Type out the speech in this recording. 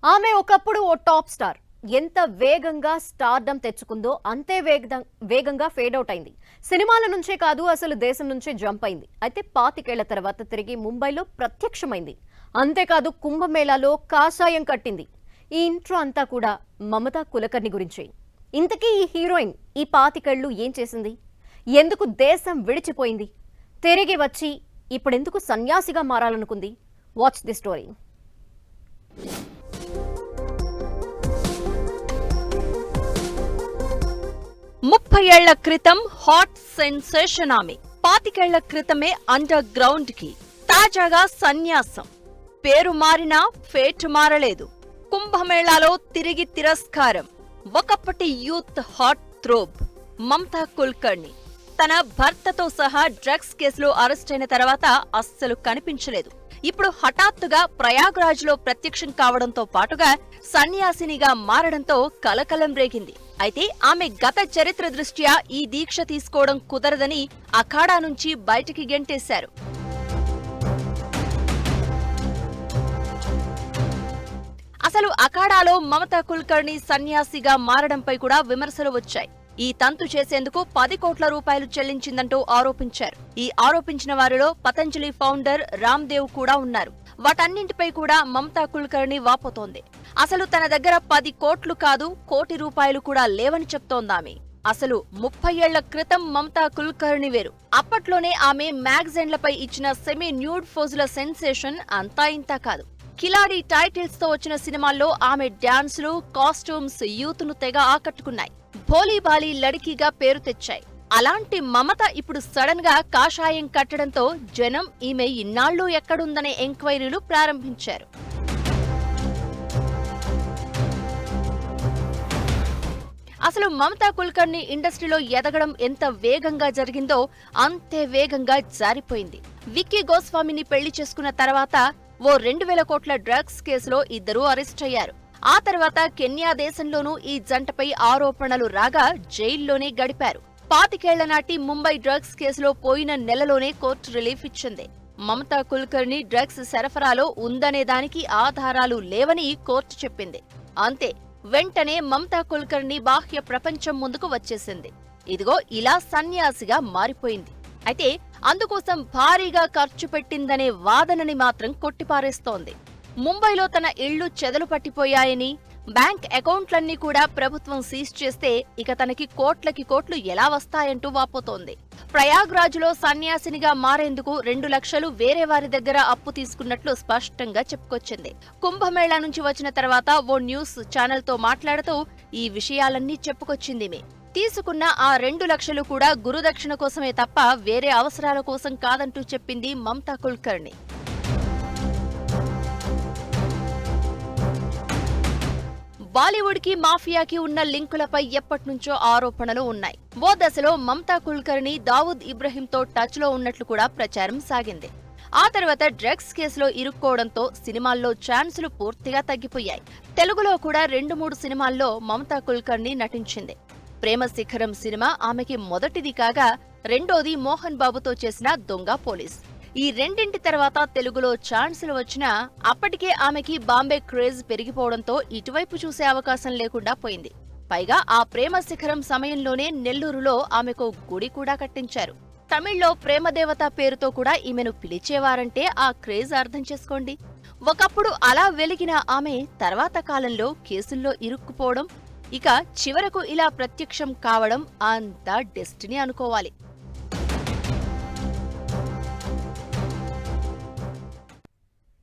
ఆమె ఒకప్పుడు ఓ top star. ఎంత వేగంగా స్టార్డమ్ తెచ్చుకుందో అంతే వేగంగా ఫేడ్ అవుట్ అయింది. సినిమాల నుంచే కాదు, అసలు దేశం నుంచే జంప్ అయింది. అయితే 25 ఏళ్ల తర్వాత తిరిగి ముంబైలో ప్రత్యక్షమైంది. అంతేకాదు కుంభమేళాలో కాషాయం కట్టింది. ఈ ఇంట్రో అంతా కూడా మమతా కులకర్ణి గురించే. ఇంతకీ ఈ హీరోయిన్ ఈ 25 ఏళ్లు ఏం చేసింది? ఎందుకు దేశం విడిచిపోయింది? తిరిగి వచ్చి ఇప్పుడెందుకు సన్యాసిగా మారాలనుకుంది? Watch the story. 30 ఏళ్ల క్రితం హాట్ సెన్సేషన్ ఆమె. 25 ఏళ్ల క్రితమే అండర్ గ్రౌండ్ కి, తాజాగా సన్యాసం. పేరు మారినా ఫేట్ మారలేదు. కుంభమేళాలో తిరిగి తిరస్కారం. ఒకప్పటి youth hot throb Mamata Kulkarni తన భర్తతో సహా డ్రగ్స్ కేసులో అరెస్ట్ అయిన తర్వాత అస్సలు కనిపించలేదు. ఇప్పుడు హఠాత్తుగా ప్రయాగ్రాజ్ లో ప్రత్యక్షం కావడంతో పాటుగా సన్యాసినిగా మారడంతో కలకలం రేగింది. అయితే ఆమె గత చరిత్ర దృష్ట్యా ఈ దీక్ష తీసుకోవడం కుదరదని అఖాడా నుంచి బయటికి గెంటేశారు. అసలు అఖాడాలో మమతా కుల్కర్ణి సన్యాసిగా మారడంపై కూడా విమర్శలు వచ్చాయి. ఈ తంతు చేసేందుకు 10 కోట్ల రూపాయలు చెల్లించిందంటూ ఆరోపించారు. ఈ ఆరోపించిన వారిలో పతంజలి ఫౌండర్ రామ్దేవ్ కూడా ఉన్నారు. వాటన్నింటిపై కూడా మమతా కుల్కర్ణి వాపోతోంది. అసలు తన దగ్గర 10 కోట్లు కాదు, కోటి రూపాయలు కూడా లేవని చెప్తోందామె. అసలు 30 ఏళ్ల క్రితం మమతా కుల్కర్ణి వేరు. అప్పట్లోనే ఆమె మ్యాగజైన్లపై ఇచ్చిన సెమీ న్యూడ్ ఫోజుల సెన్సేషన్ అంతా ఇంతా కాదు. కిలాడి టైటిల్స్ తో వచ్చిన సినిమాల్లో ఆమె డాన్సులు, కాస్ట్యూమ్స్ యూత్ ను తెగ ఆకట్టుకున్నాయి. భోలీబాలీ లడికీగా పేరు తెచ్చాయి. అలాంటి మమత ఇప్పుడు సడన్ గా కాషాయం కట్టడంతో జనం ఈమె ఇన్నాళ్లు ఎక్కడుందనే ఎంక్వైరీలు ప్రారంభించారు. అసలు మమతా కుల్కర్ణి ఇండస్ట్రీలో ఎదగడం ఎంత వేగంగా జరిగిందో అంతే వేగంగా జారిపోయింది. విక్కీ గోస్వామిని పెళ్లి చేసుకున్న తర్వాత ఓ 2000 కోట్ల డ్రగ్స్ కేసులో ఇద్దరూ అరెస్ట్ అయ్యారు. ఆ తర్వాత కెన్యా దేశంలోనూ ఈ జంటపై ఆరోపణలు రాగా జైల్లోనే గడిపారు. 25 ఏళ్ల నాటి ముంబై డ్రగ్స్ కేసులో పోయిన నెలలోనే కోర్టు రిలీఫ్ ఇచ్చింది. మమతా కుల్కర్ణి డ్రగ్స్ సరఫరాలో ఉందనే దానికి ఆధారాలు లేవని కోర్టు చెప్పింది. అంతే, వెంటనే మమతా కుల్కర్ణి బాహ్య ప్రపంచం ముందుకు వచ్చేసింది. ఇదిగో ఇలా సన్యాసిగా మారిపోయింది. అయితే అందుకోసం భారీగా ఖర్చు పెట్టిందనే వాదనని మాత్రం కొట్టిపారేస్తోంది. ముంబైలో తన ఇళ్లు చెదలు పట్టిపోయాయని, బ్యాంక్ అకౌంట్లన్నీ కూడా ప్రభుత్వం సీజ్ చేస్తే ఇక తనకి కోట్లకి కోట్లు ఎలా వస్తాయంటూ వాపోతోంది. ప్రయాగ్రాజ్లో సన్యాసినిగా మారేందుకు 2 లక్షలు వేరే వారి దగ్గర అప్పు తీసుకున్నట్లు స్పష్టంగా చెప్పుకొచ్చింది. కుంభమేళా నుంచి వచ్చిన తర్వాత ఓ న్యూస్ ఛానల్ తో మాట్లాడుతూ ఈ విషయాలన్నీ చెప్పుకొచ్చింది. తీసుకున్న ఆ 2 లక్షలు కూడా గురుదక్షిణ కోసమే తప్ప వేరే అవసరాల కోసం కాదంటూ చెప్పింది మమతా కుల్కర్ణి. బాలీవుడ్ కి మాఫియాకి ఉన్న లింకులపై ఎప్పటినుంచో ఆరోపణలు ఉన్నాయి. ఓ దశలో మమతా కుల్కర్ణి దావూద్ ఇబ్రహీంతో టచ్ లో ఉన్నట్లు కూడా ప్రచారం సాగింది. ఆ తర్వాత డ్రగ్స్ కేసులో ఇరుక్కోవడంతో సినిమాల్లో ఛాన్సులు పూర్తిగా తగ్గిపోయాయి. తెలుగులో కూడా 2-3 సినిమాల్లో మమతా కుల్కర్ణి నటించింది. ప్రేమ శిఖరం సినిమా ఆమెకి మొదటిది కాగా, రెండోది మోహన్ బాబుతో చేసిన దొంగ పోలీస్. ఈ రెండింటి తర్వాత తెలుగులో ఛాన్సులు వచ్చినా అప్పటికే ఆమెకి బాంబే క్రేజ్ పెరిగిపోవడంతో ఇటువైపు చూసే అవకాశం లేకుండా పోయింది. పైగా ఆ ప్రేమ శిఖరం సమయంలోనే నెల్లూరులో ఆమెకు గుడి కూడా కట్టించారు. తమిళ్లో ప్రేమదేవత పేరుతో కూడా ఈమెను పిలిచేవారంటే ఆ క్రేజ్ అర్థం చేసుకోండి. ఒకప్పుడు అలా వెలిగిన ఆమె తర్వాత కాలంలో కేసుల్లో ఇరుక్కుపోవడం, ఇక చివరకు ఇలా ప్రత్యక్షం కావడం అంతా డెస్టినీ అనుకోవాలి.